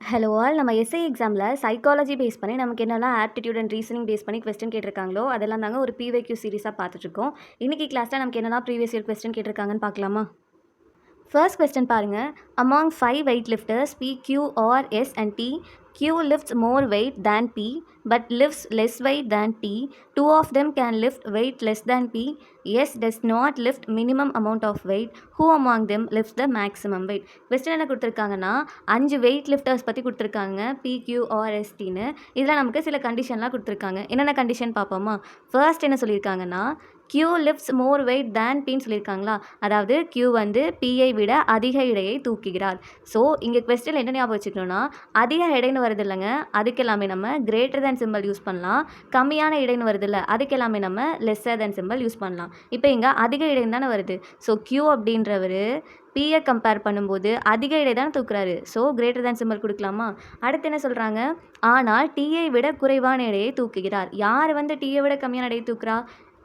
Hello all. நம்ம SI எக்ஸாமில் psychology base பண்ணி நமக்கு என்னெல்லாம் ஆப்டிடியூட் அண்ட் ரீசனிங் பேஸ் பண்ணி கொஸ்டின் கேட்டிருக்காங்களோ அதெல்லாம் தாங்க ஒரு பிவைக்யூ சீரிஸாக பார்த்துட்ருக்கோம். இன்றைக்கி கிளாஸில் நமக்கு என்னெல்லாம் ப்ரீவியஸ் இயர் கொஸ்டின் கேட்டிருக்காங்கன்னு பார்க்கலாமா? ஃபர்ஸ்ட் கொஸ்டின் பாருங்கள். Among 5 weight lifters P, Q, R, S and T, Q lifts more weight than P but lifts less weight than T. Two of them can lift weight less than P. S does not lift minimum amount of weight. Who among them lifts the maximum weight? Question என்ன கொடுத்துருக்காங்கன்னா 5 wait lifters பற்றி கொடுத்துருக்காங்க, PQRSTன்னு. இதில் நமக்கு சில கண்டிஷன்லாம் கொடுத்துருக்காங்க. என்னென்ன condition பார்ப்போமா? ஃபர்ஸ்ட் என்ன சொல்லியிருக்காங்கன்னா Q lifts more weight than Pன்னு சொல்லியிருக்காங்களா? அதாவது Q வந்து Pயை விட அதிக எடையை தூக்குகிறார். ஸோ இங்கே கொஸ்டின் என்ன ஞாபகம் வச்சுக்கணும்னா, அதிக எடைன்னு வருது இல்லைங்க, அதுக்கு எல்லாமே நம்ம கிரேட்டர் தேன் சிம்பிள் யூஸ் பண்ணலாம். கம்மியான எடைன்னு வருது இல்லை, அதுக்கு எல்லாமே நம்ம லெஸ்ஸர் தேன் சிம்பிள் யூஸ் பண்ணலாம். இப்போ இங்கே அதிக எடைன்னு தானே வருது. ஸோ Q அப்படின்றவர் Pயை கம்பேர் பண்ணும்போது அதிக எடை தானே தூக்குறாரு. ஸோ கிரேட்டர் தேன் சிம்பிள் கொடுக்கலாமா? அடுத்து என்ன சொல்கிறாங்க, ஆனால் Tயை விட குறைவான எடையை தூக்குகிறார். யார் வந்து Tயை விட கம்மியான எடையை தூக்குறா?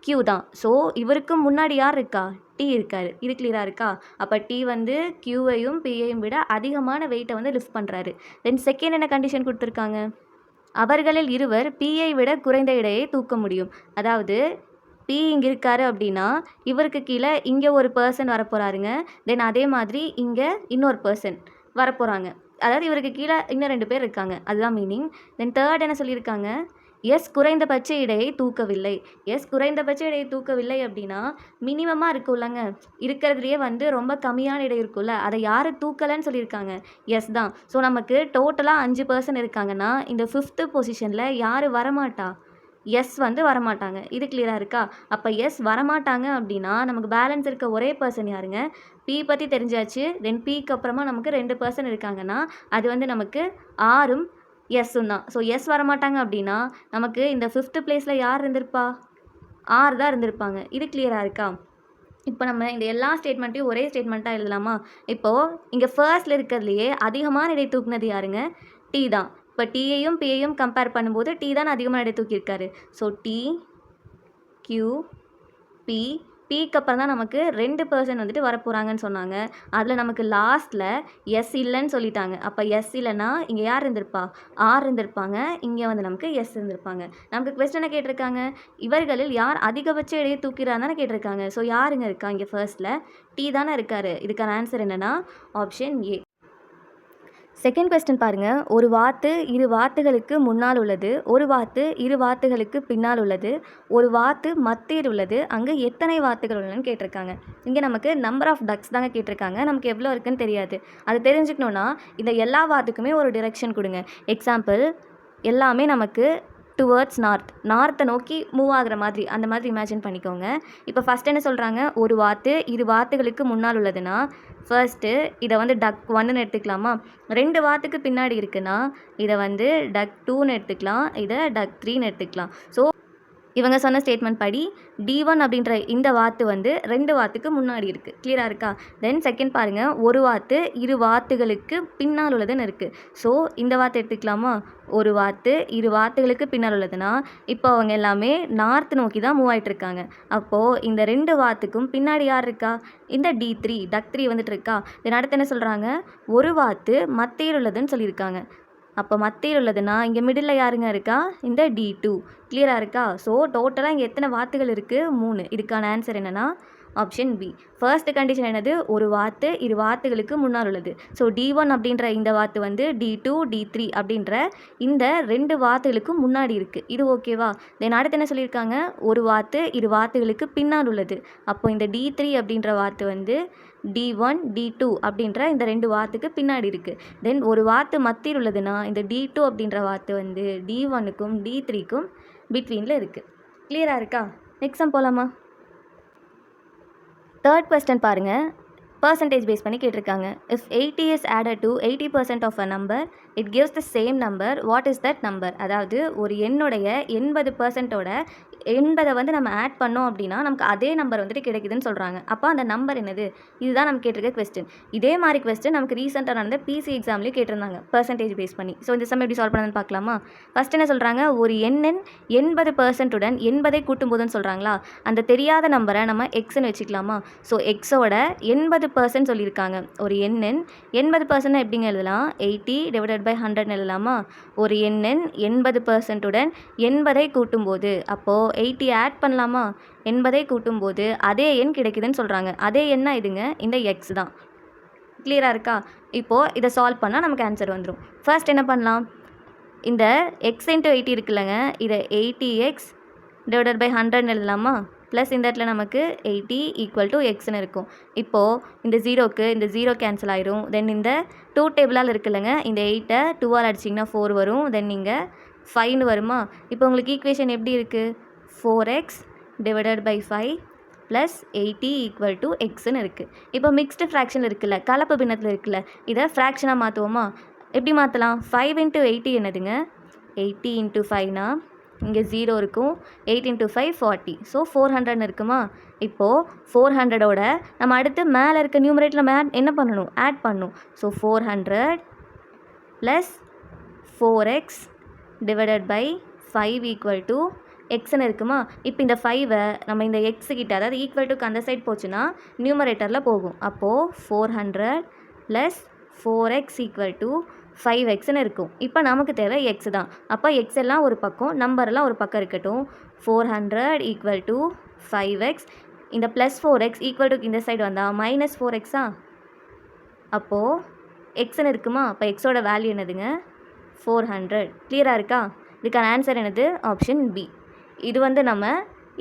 Q தான். ஸோ இவருக்கு முன்னாடி யார் இருக்கா? T இருக்காரு. இது கிளியராக இருக்கா? அப்போ T வந்து Qவையும் Pயையும் விட அதிகமான வெயிட்டை வந்து லிஃப்ட் பண்ணுறாரு. தென் செகண்ட் என்ன கண்டிஷன் கொடுத்துருக்காங்க, அவர்களில் இருவர் Pயை விட குறைந்த எடையை தூக்க முடியும். அதாவது P இங்கே இருக்காரு அப்படின்னா இவருக்கு கீழே இங்கே ஒரு பர்சன் வரப்போகிறாருங்க. தென் அதே மாதிரி இங்கே இன்னொரு பர்சன் வரப்போகிறாங்க. அதாவது இவருக்கு கீழே இன்னும் 2 பேர் இருக்காங்க, அதுதான் மீனிங். தென் தேர்ட் என்ன சொல்லியிருக்காங்க, எஸ் குறைந்தபட்ச எடையை தூக்கவில்லை. எஸ் குறைந்தபட்ச எடையை தூக்கவில்லை அப்படின்னா மினிமமாக இருக்குல்லங்க, இருக்கிறதுலையே வந்து ரொம்ப கம்மியான எடை இருக்குல்ல, அதை யார் தூக்கலைன்னு சொல்லியிருக்காங்க? எஸ் தான். ஸோ நமக்கு டோட்டலாக 5 பர்சன் இருக்காங்கன்னா இந்த 5th பொசிஷனில் யார் வரமாட்டா? எஸ் வந்து வரமாட்டாங்க. இது கிளியராக இருக்கா? அப்போ எஸ் வரமாட்டாங்க அப்படின்னா நமக்கு பேலன்ஸ் இருக்க ஒரே பர்சன் யாருங்க? பி பற்றி தெரிஞ்சாச்சு. தென் பிக்கு அப்புறமா நமக்கு 2 பர்சன் இருக்காங்கன்னா அது வந்து நமக்கு ஆரும் எஸ்ஸும் தான். ஸோ எஸ் வரமாட்டாங்க அப்படின்னா நமக்கு இந்த 5th பிளேஸில் யார் இருந்திருப்பா? ஆர் தான் இருந்திருப்பாங்க. இது கிளியராக இருக்கா? இப்போ நம்ம இந்த எல்லா ஸ்டேட்மெண்ட்டையும் ஒரே ஸ்டேட்மெண்ட்டாக எழுதலாமா? இப்போது இங்கே ஃபர்ஸ்ட்டில் இருக்கிறதுலையே அதிகமான எடை தூக்குனது யாருங்க? T தான். இப்போ Tயையும் Pயையும் கம்பேர் பண்ணும்போது T தான் அதிகமான எடை தூக்கியிருக்காரு. ஸோ T, Q, P, Pக்கு அப்புறம் தான் நமக்கு 2 பர்சன் வந்துட்டு வரப்போகிறாங்கன்னு சொன்னாங்க. அதில் நமக்கு லாஸ்ட்டில் எஸ் இல்லைன்னு சொல்லிட்டாங்க. அப்போ எஸ் இல்லைன்னா இங்கே யார் இருந்திருப்பா? ஆர் இருந்திருப்பாங்க. இங்கே வந்து நமக்கு எஸ் இருந்திருப்பாங்க. நமக்கு கொஸ்டினை கேட்டிருக்காங்க, இவர்களில் யார் அதிகபட்ச எடையை தூக்கிறான்னு தானே கேட்டிருக்காங்க. ஸோ யாருங்க இருக்கா இங்கே ஃபர்ஸ்ட்டில்? T தானே இருக்கார். இதுக்கான ஆன்சர் என்னென்னா ஆப்ஷன் ஏ. செகண்ட் கொஸ்டின் பாருங்கள். ஒரு வாத்து 2 வாத்துகளுக்கு முன்னால் உள்ளது, ஒரு வாத்து 2 வாத்துகளுக்கு பின்னால் உள்ளது, ஒரு வாத்து மத்தியில் உள்ளது, அங்கே எத்தனை வாத்துகள் உள்ளனன்னு கேட்டிருக்காங்க. இங்கே நமக்கு நம்பர் ஆஃப் டக்ஸ் தாங்க கேட்டிருக்காங்க. நமக்கு எவ்வளோ இருக்குன்னு தெரியாது. அது தெரிஞ்சுக்கணுன்னா இந்த எல்லா வாத்துக்குமே ஒரு டிரெக்ஷன் கொடுங்க. எக்ஸாம்பிள், எல்லாமே நமக்கு டுவர்ட்ஸ் நார்த்தை நோக்கி மூவ் ஆகிற மாதிரி, அந்த மாதிரி இமேஜின் பண்ணிக்கோங்க. இப்போ ஃபஸ்ட் என்ன சொல்கிறாங்க, ஒரு வாத்து 2 வாத்துகளுக்கு முன்னால் உள்ளதுன்னா ஃபர்ஸ்ட்டு இதை வந்து டக் 1ன்னு எடுத்துக்கலாமா? 2 வாத்துக்கு பின்னாடி இருக்குன்னா இதை வந்து டக் 2ன்னு எடுத்துக்கலாம், இதை டக் 3ன்னு எடுத்துக்கலாம். ஸோ இவங்க சொன்ன ஸ்டேட்மெண்ட் படி D1 அப்படின்ற இந்த வாத்து வந்து 2 வாத்துக்கு முன்னாடி இருக்குது. கிளியராக இருக்கா? தென் செகண்ட் பாருங்கள், ஒரு வாத்து 2 வாத்துகளுக்கு பின்னால் உள்ளதுன்னு இருக்குது. ஸோ இந்த வாத்து எடுத்துக்கலாமா? ஒரு வாத்து 2 வாத்துகளுக்கு பின்னால் உள்ளதுன்னா இப்போ அவங்க எல்லாமே நார்த் நோக்கி தான் மூவ் ஆகிட்டு இருக்காங்க. அப்போது இந்த 2 வாத்துக்கும் பின்னாடி யார் இருக்கா? இந்த D3 டக் 3 வந்துட்டு இருக்கா? தென் அடுத்து என்ன சொல்கிறாங்க, ஒரு வாத்து மத்தியில் உள்ளதுன்னு சொல்லியிருக்காங்க. அப்போ மத்தியில் உள்ளதுன்னா இங்கே மிடில் யாருங்க இருக்கா? இந்த D2. கிளியராக இருக்கா? ஸோ டோட்டலாக இங்கே எத்தனை வாத்துகள் இருக்குது? 3. இதுக்கான ஆன்சர் என்னென்னா ஆப்ஷன் பி. ஃபர்ஸ்ட் கண்டிஷன் என்னது? ஒரு வாத்து 2 வாத்துகளுக்கு முன்னால் உள்ளது. ஸோ D1 அப்படின்ற இந்த வாத்து வந்து D2, D3 அப்படின்ற இந்த 2 வாத்துகளுக்கும் முன்னாடி இருக்குது. இது ஓகேவா? தென் அடுத்து என்ன சொல்லியிருக்காங்க, ஒரு வாத்து 2 வாத்துகளுக்கு பின்னால் உள்ளது. அப்போ இந்த D3 அப்படின்ற வாத்து வந்து D1, D2 அப்படின்ற இந்த 2 வாத்துக்கு பின்னாடி இருக்குது. தென் ஒரு வாத்து மத்தியில் உள்ளதுன்னா இந்த D2 அப்படின்ற வாத்து வந்து D1க்கும் D3க்கும் பிட்வீனில் இருக்குது. கிளியராக இருக்கா? நெக்ஸ்ட் சம் போகலாமா? தேர்ட் கொஸ்டின் பாருங்கள். பர்சன்டேஜ் பேஸ் பண்ணி கேட்டிருக்காங்க. If 80 is added to 80% of a number, it gives the same number. What is that number? அதாவது ஒரு எண்ணுடைய 80%ஓட 80 வந்து நம்ம ஆட் பண்ணோம் அப்படின்னா நமக்கு அதே நம்பர் வந்துட்டு கிடைக்குதுன்னு சொல்கிறாங்க. அப்போ அந்த நம்பர் என்னது? இதுதான் நம்ம கேட்டிருக்க கொஸ்டின். இதே மாதிரி கொஸ்டின் நமக்கு ரீசெண்டாக நடந்த பிசி எக்ஸாம்லேயும் கேட்டிருந்தாங்க பர்சன்டேஜ் பேஸ் பண்ணி. ஸோ இந்த சம் எப்படி சால்வ் பண்ணணும்னு பார்க்கலாமா? ஃபஸ்ட் என்ன சொல்கிறாங்க, ஒரு எண்ணின் 80%உடன் 80 கூட்டும் போதுன்னு சொல்கிறாங்களா, அந்த தெரியாத நம்பரை நம்ம எக்ஸ்ன்னு வச்சுக்கலாமா? ஸோ எக்ஸோட 80 80% சொல்லியிருக்காங்க. ஒரு எண்ணின் 80% எப்படிங்க எழுதலாம்? 80/100 எழுதலாமா? ஒரு எண்ணின் 80% உடன் 80ஐ கூட்டும்போது, அப்போது 80 ஆட் பண்ணலாமா? 80ஐ கூட்டும்போது அதே எண் கிடைக்குதுன்னு சொல்கிறாங்க. அதே எண்ணா இதுங்க, இந்த எக்ஸ் தான். கிளியராக இருக்கா? இப்போது இதை சால்வ் பண்ணால் நமக்கு ஆன்சர் வந்துடும். ஃபர்ஸ்ட் என்ன பண்ணலாம்? இந்த எக்ஸ் இன்ட்டு 80 இருக்குல்லங்க, இதை 80x/100 எழுதலாமா? ப்ளஸ் இந்த இடத்துல நமக்கு 80 ஈக்குவல் டு எக்ஸ்னு இருக்கும். இப்போது இந்த ஜீரோக்கு இந்த ஜீரோ கேன்சல் ஆயிரும். தென் இந்த 2 டேபிளால் இருக்குல்லங்க, இந்த 8ஐ 2ஆல் அடிச்சிங்கன்னா 4 வரும். தென் இங்கே 5ன்னு வருமா? இப்போ உங்களுக்கு ஈக்குவேஷன் எப்படி இருக்குது? 4x/5 ப்ளஸ் 80 ஈக்குவல் டு எக்ஸ்ன்னு இருக்குது. இப்போ மிக்ஸ்டு ஃப்ராக்ஷன் இருக்குல்ல, கலப்பு பின்னத்தில் இருக்குல்ல, இதை ஃப்ராக்ஷனாக மாற்றுவோமா? எப்படி மாற்றலாம்? 5 இன்ட்டு 80 என்னதுங்க? 80 இன்ட்டு 5னா இங்கே 0 இருக்கும். 8 இன்ட்டு 5 40. ஸோ 400ன்னு இருக்குமா? இப்போது 400ஓட நம்ம அடுத்து மேலே இருக்க நியூமரேட்டில் நம்ம என்ன பண்ணணும்? ஆட் பண்ணணும். So 400 plus 4x/5 equal to எக்ஸ்ன்னு இருக்குமா? இப்போ இந்த 5ஐ நம்ம இந்த எக்ஸுக்கிட்ட, அதாவது ஈக்குவல் டுக்கு அந்த சைட் போச்சுன்னா நியூமரேட்டரில் போகும். அப்போது 400 ப்ளஸ் 4x ஈக்குவல் டு 5xன்னு இருக்கும். இப்போ நமக்கு தேவை எக்ஸ் தான். அப்போ எக்ஸ் எல்லாம் ஒரு பக்கம், நம்பர்லாம் ஒரு பக்கம் இருக்கட்டும். 400 ஈக்குவல் டு 5x. இந்த ப்ளஸ் 4x ஈக்குவல் டு இந்த சைடு வந்தால் மைனஸ் 4xா? அப்போது எக்ஸ்ன்னு இருக்குமா? அப்போ எக்ஸோட வேல்யூ என்னதுங்க? 400. கிளியராக இருக்கா? இதுக்கான ஆன்சர் என்னது? Option B. இது நம்ம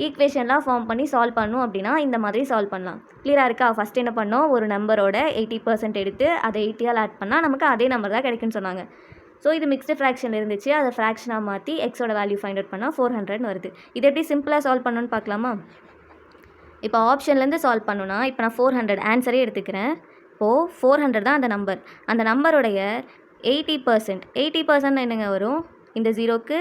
ஈக்குவேஷன்லாம் ஃபார்ம் பண்ணி சால்வ் பண்ணணும் அப்படின்னா இந்த மாதிரி சால்வ் பண்ணலாம். கிளியராக இருக்கா? ஃபஸ்ட் என்ன பண்ணோம்? ஒரு நம்பரோட 80% எடுத்து அதை 80ஆல் ஆட் பண்ணால் நமக்கு அதே நம்பர் தான் கிடைக்குன்னு சொன்னாங்க. ஸோ இது மிக்ஸ்டு ஃப்ராக்ஷன் இருந்துச்சு, அதை ஃப்ராக்ஷனாக மாற்றி எக்ஸோட வேல்யூ ஃபைண்ட் அவுட் பண்ணால் 400ன்னு வருது. இது எப்படி சிம்பிளாக சால்வ் பண்ணணும்னு பார்க்கலாமா? இப்போ ஆப்ஷன்லேருந்து சால்வ் பண்ணணும்னா, இப்போ நான் 400 ஆன்சரே எடுத்துக்கிறேன். இப்போது 400 தான் அந்த நம்பர். அந்த நம்பருடைய 80%. 80% என்னங்க வரும்? இந்த ஜீரோக்கு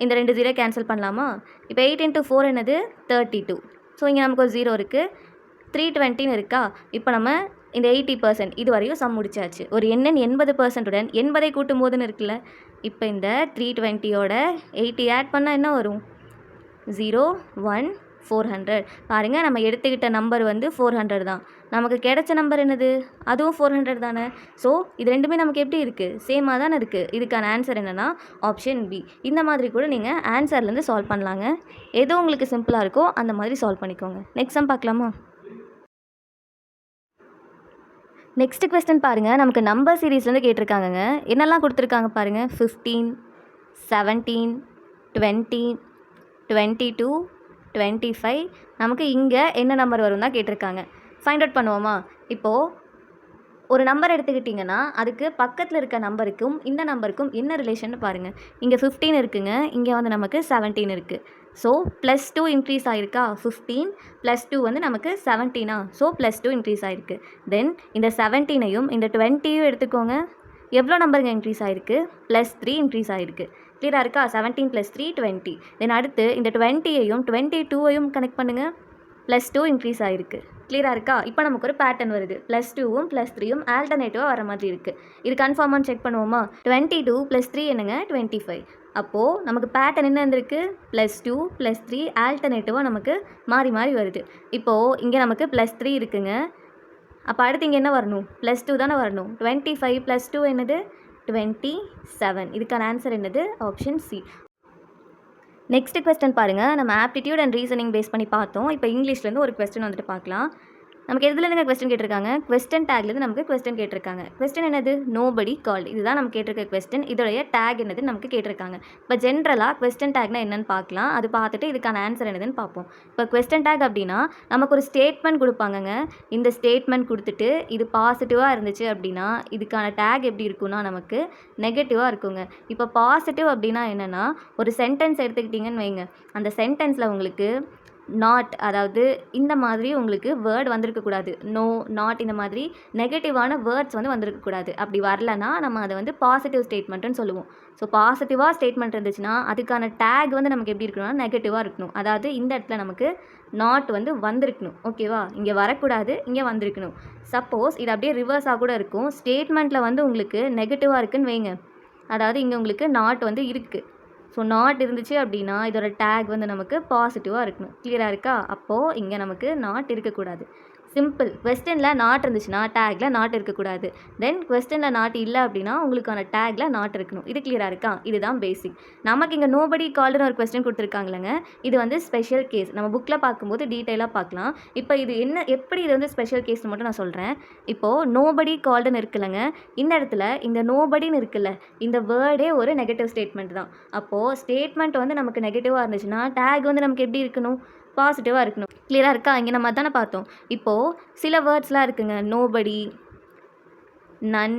இந்த 2 ஜீரோ கேன்சல் பண்ணலாமா? இப்போ 8 இன்ட்டு 4 என்னது? 32. ஸோ இங்கே நமக்கு ஒரு ஜீரோ இருக்குது. 320ன்னு இருக்கா? இப்போ நம்ம இந்த 80% இது வரையும் சம் முடிச்சாச்சு. ஒரு எண்ணின் 80% உடன் 80ஐ கூட்டும் போதுன்னு இருக்குல்ல, இப்போ இந்த 320ஓட 80 ஆட் பண்ணால் என்ன வரும்? 0 1 400. பாருங்கள், நம்ம எடுத்துக்கிட்ட நம்பர் 400 தான். நமக்கு கிடைச்ச நம்பர் என்னது? அதுவும் 400 தானே. ஸோ இது ரெண்டுமே நமக்கு எப்படி இருக்குது? சேமாக தானே இருக்குது. இதுக்கான ஆன்சர் என்னென்னா ஆப்ஷன் பி. இந்த மாதிரி கூட நீங்கள் ஆன்சர்லேருந்து சால்வ் பண்ணலாங்க. எது உங்களுக்கு சிம்பிளாக இருக்கோ அந்த மாதிரி சால்வ் பண்ணிக்கோங்க. நெக்ஸ்ட் சம் பார்க்கலாமா? நெக்ஸ்ட் கொஸ்டின் பாருங்கள், நமக்கு நம்பர் சீரீஸ்லேருந்து கேட்டிருக்காங்கங்க. என்னெல்லாம் கொடுத்துருக்காங்க பாருங்கள். 15 17 20 22 25. நமக்கு இங்கே என்ன நம்பர் வரும் தான் கேட்டிருக்காங்க. ஃபைண்ட் அவுட் பண்ணுவோமா? இப்போது ஒரு நம்பர் எடுத்துக்கிட்டிங்கன்னா அதுக்கு பக்கத்தில் இருக்க நம்பருக்கும் இந்த நம்பருக்கும் என்ன ரிலேஷன் பாருங்கள். இங்கே 15 இருக்குங்க, இங்கே நமக்கு 17 இருக்குது. So +2 increase ஆகிருக்கா? 15 +2 நமக்கு 17. ஸோ +2 இன்க்ரீஸ் ஆகிருக்கு. தென் இந்த 17ஐயும் இந்த 20யும் எடுத்துக்கோங்க. எவ்வளோ நம்பருங்க இன்க்ரீஸ் ஆகிருக்கு? +3 இன்க்ரீஸ் ஆகிருக்கு. கிளியராக இருக்கா? 17 + 3 20. தென் அடுத்து இந்த 20ஐயும் 22ஐயும் கனெக்ட் பண்ணுங்கள். +2 இன்க்ரீஸ் ஆகிருக்கு. கிளியராக இருக்கா? இப்போ நமக்கு ஒரு பேட்டர்ன் வருது. +2வும் +3யும் ஆல்டர்னேட்டிவாக வர மாதிரி இருக்குது. இது கன்ஃபார்மான்னு செக் பண்ணுவோமா? 22 + 3 என்னங்க? 25. அப்போது நமக்கு பேட்டர்ன் என்ன இருந்திருக்கு? +2 +3 ஆல்டர்னேட்டிவாக நமக்கு மாறி மாறி வருது. இப்போது இங்கே நமக்கு +3 இருக்குங்க. அப்போ அடுத்து இங்கே என்ன வரணும்? +2 தானே வரணும். 25 + 2 என்னது? 27. இதுக்கான ஆன்சர் என்னது? Option C. நெக்ஸ்ட் கொஸ்டின் பாருங்கள். நம்ம ஆப்டிடியூட் அண்ட் ரீசனிங் பேஸ் பண்ணி பார்த்தோம். இப்போ இங்கிலீஷ்லேருந்து ஒரு கொஸ்டின் பார்க்கலாம். நமக்கு எதுலேருந்து கொஸ்டின் கேட்டிருக்காங்க? கொஸ்டின் டேக்லேருந்து நமக்கு கொஸ்டின் கேட்டிருக்காங்க. கொஸ்டின் என்னது? Nobody called. இதுதான் நம்ம கேட்டிருக்க கொஸ்டின். இதோடைய டேக் என்னது நமக்கு கேட்டிருக்காங்க. இப்போ ஜென்ரலாக கொஸ்டின் டேக்னா என்னென்னு பார்க்கலாம். அது பார்த்துட்டு இதுக்கான ஆன்சர் என்னதுன்னு பார்ப்போம். இப்போ கொஸ்டின் டேக் அப்படின்னா நமக்கு ஒரு ஸ்டேட்மெண்ட் கொடுப்பாங்கங்க. இந்த ஸ்டேட்மெண்ட் கொடுத்துட்டு இது பாசிட்டிவாக இருந்துச்சு அப்படின்னா இதுக்கான டேக் எப்படி இருக்குன்னா நமக்கு நெகட்டிவாக இருக்குங்க. இப்போ பாசிட்டிவ் அப்படின்னா என்னென்னா, ஒரு சென்டென்ஸ் எடுத்துக்கிட்டிங்கன்னு வைங்க. அந்த சென்டென்ஸில் உங்களுக்கு நாட், அதாவது இந்த மாதிரி உங்களுக்கு வேர்ட் வந்திருக்கக்கூடாது. நோ, நாட், இந்த மாதிரி நெகட்டிவான வேர்ட்ஸ் வந்திருக்கக்கூடாது. அப்படி வரலன்னா நம்ம அதை பாசிட்டிவ் ஸ்டேட்மெண்ட்டுன்னு சொல்லுவோம். ஸோ பாசிட்டிவாக ஸ்டேட்மெண்ட் இருந்துச்சுன்னா அதுக்கான டேக் நமக்கு எப்படி இருக்கணும்னா நெகட்டிவாக இருக்கணும். அதாவது இந்த இடத்துல நமக்கு நாட் வந்திருக்கணும். ஓகேவா? இங்கே வரக்கூடாது, இங்கே வந்திருக்கணும். சப்போஸ் இது அப்படியே ரிவர்ஸாக கூட இருக்கும். ஸ்டேட்மெண்ட்டில் உங்களுக்கு நெகட்டிவாக இருக்குன்னு வைங்க. அதாவது இங்கே உங்களுக்கு நாட் இருக்குது. ஸோ நாட் இருந்துச்சு அப்படின்னா இதோட டேக் நமக்கு பாசிட்டிவாக இருக்கணும். கிளியராக இருக்கா? அப்போது இங்கே நமக்கு நாட் இருக்கக்கூடாது. சிம்பிள். கொஸ்டினில் நாட் இருந்துச்சுன்னா டேக்கில் நாட் இருக்கக்கூடாது. தென் கொஸ்டினில் நாட் இல்லை அப்படின்னா உங்களுக்கான டேக்கில் நாட் இருக்கணும். இது கிளியராக இருக்கா? இதுதான் பேசிக். நமக்கு இங்கே நோபடி கால்டுன்னு ஒரு கொஸ்டின் கொடுத்துருக்காங்களேங்க, இது வந்து ஸ்பெஷல் கேஸ். நம்ம புக்கில் பார்க்கும்போது டீட்டெயிலாக பார்க்கலாம். இப்போ இது எப்படி இது வந்து ஸ்பெஷல் கேஸ்னு மட்டும் நான் சொல்கிறேன். இப்போது நோபடி கால்டுன்னு இருக்குல்லங்க, இந்த இடத்துல இந்த நோபடின்னு இருக்குல்ல, இந்த வேர்டே ஒரு நெகட்டிவ் ஸ்டேட்மெண்ட் தான். அப்போது ஸ்டேட்மெண்ட் வந்து நமக்கு நெகட்டிவாக இருந்துச்சுன்னா டேக் வந்து நமக்கு எப்படி இருக்கணும்? பாசிட்டிவாக இருக்கணும். கிளியராக இருக்கா? இங்கே நம்ம அதானே பார்த்தோம். இப்போது சில வேர்ட்ஸ்லாம் இருக்குங்க. Nobody, none,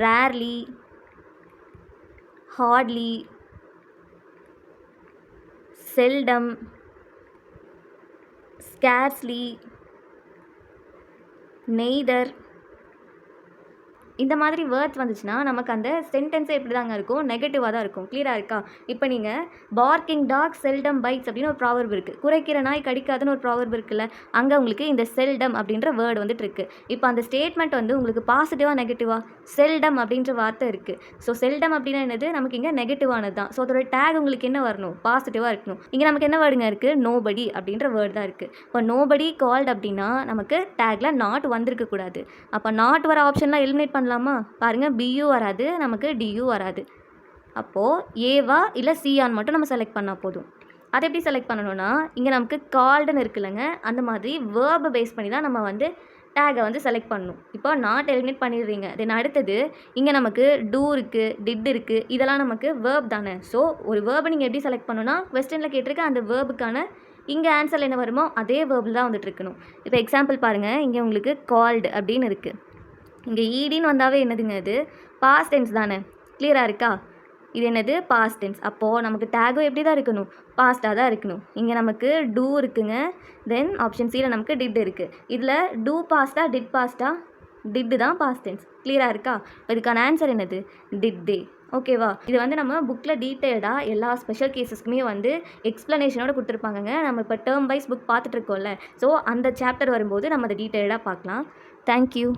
rarely, hardly, seldom, scarcely, neither. இந்த மாதிரி வேர்ட்ஸ் வந்துச்சுன்னா நமக்கு அந்த சென்டென்ஸே எப்படி தாங்க இருக்கும்? நெகட்டிவாக தான் இருக்கும். கிளியராக இருக்கா? இப்போ நீங்கள் பார்க்கிங் டாக் செல்டம் பைட்ஸ் அப்படின்னு ஒரு ப்ராவர்ப் இருக்குது. குறைக்கிற நாய் கடிக்காதுன்னு ஒரு ப்ராவர்ப் இருக்குல்ல, அங்கே உங்களுக்கு இந்த செல்டம் அப்படின்ற வேர்டு வந்துட்டு இருக்குது. இப்போ அந்த ஸ்டேட்மெண்ட் வந்து உங்களுக்கு பாசிட்டிவாக நெகட்டிவாக? செல்டம் அப்படின்ற வார்த்தை இருக்குது. ஸோ செல்டம் அப்படின்னா என்னது? நமக்கு இங்கே நெகட்டிவானது தான். ஸோ அதோட டேக் உங்களுக்கு என்ன வரணும்? பாசிட்டிவாக இருக்கணும். இங்கே நமக்கு என்ன வேர்டுங்க இருக்குது? நோபடி அப்படின்ற வேர்டு தான் இருக்குது. இப்போ நோபடி கால்ட் அப்படின்னா நமக்கு டேக்கில் நாட் வந்திருக்கக்கூடாது. அப்போ நாட் வர ஆப்ஷன்லாம் எலிமினேட் பண்ணலாமா? பாருங்கள், பியூ வராது, நமக்கு டியூ வராது. அப்போது ஏவா இல்லை சியான்னு மட்டும் நம்ம செலக்ட் பண்ணால் போதும். அதை எப்படி செலக்ட் பண்ணணும்னா, இங்கே நமக்கு கால்டுன்னு இருக்குல்லங்க, அந்த மாதிரி வேர்பை பேஸ் பண்ணி தான் நம்ம வந்து டேகை வந்து செலக்ட் பண்ணணும். இப்போ நாட் எலிமினேட் பண்ணிடுறீங்க. தென் அடுத்தது இங்கே நமக்கு டூ இருக்குது, டிட் இருக்குது, இதெல்லாம் நமக்கு வேர்ப் தானே. ஸோ ஒரு வேர்பை நீங்கள் எப்படி செலக்ட் பண்ணணும்னா, கொஸ்டினில் கேட்டிருக்க அந்த வேர்புக்கான இங்கே ஆன்சரில் என்ன வருமோ அதே வேர்பில் தான் வந்துட்டு இருக்கணும். இப்போ எக்ஸாம்பிள் பாருங்கள், இங்கே உங்களுக்கு கால்டு அப்படின்னு இருக்குது. இங்கே ஈடின்னு வந்தாவே என்னதுங்க? இது பாஸ்ட் டென்ஸ் தானே. கிளியராக இருக்கா? இது என்னது? Past tense. அப்போது நமக்கு டேகும் எப்படி தான் இருக்கணும்? பாஸ்ட்டாக தான் இருக்கணும். இங்கே நமக்கு டூ இருக்குங்க. தென் ஆப்ஷன் சியில் நமக்கு டிட் இருக்குது. இதில் டூ பாஸ்ட்டா டிட் பாஸ்ட்டா? டிட்டு தான் பாஸ்ட் டென்ஸ். கிளியராக இருக்கா? இதுக்கான ஆன்சர் என்னது? Did they. ஓகேவா? இது வந்து நம்ம புக்கில் டீட்டெயில்டாக எல்லா ஸ்பெஷல் கேஸஸ்க்குமே வந்து எக்ஸ்ப்ளனேஷனோட கொடுத்துருப்பாங்கங்க. நம்ம இப்போ டேர்ம் வைஸ் புக் பார்த்துட்ருக்கோம்ல, ஸோ அந்த சாப்டர் வரும்போது நம்ம அதை டீட்டெயில்டாக பார்க்கலாம். தேங்க்யூ.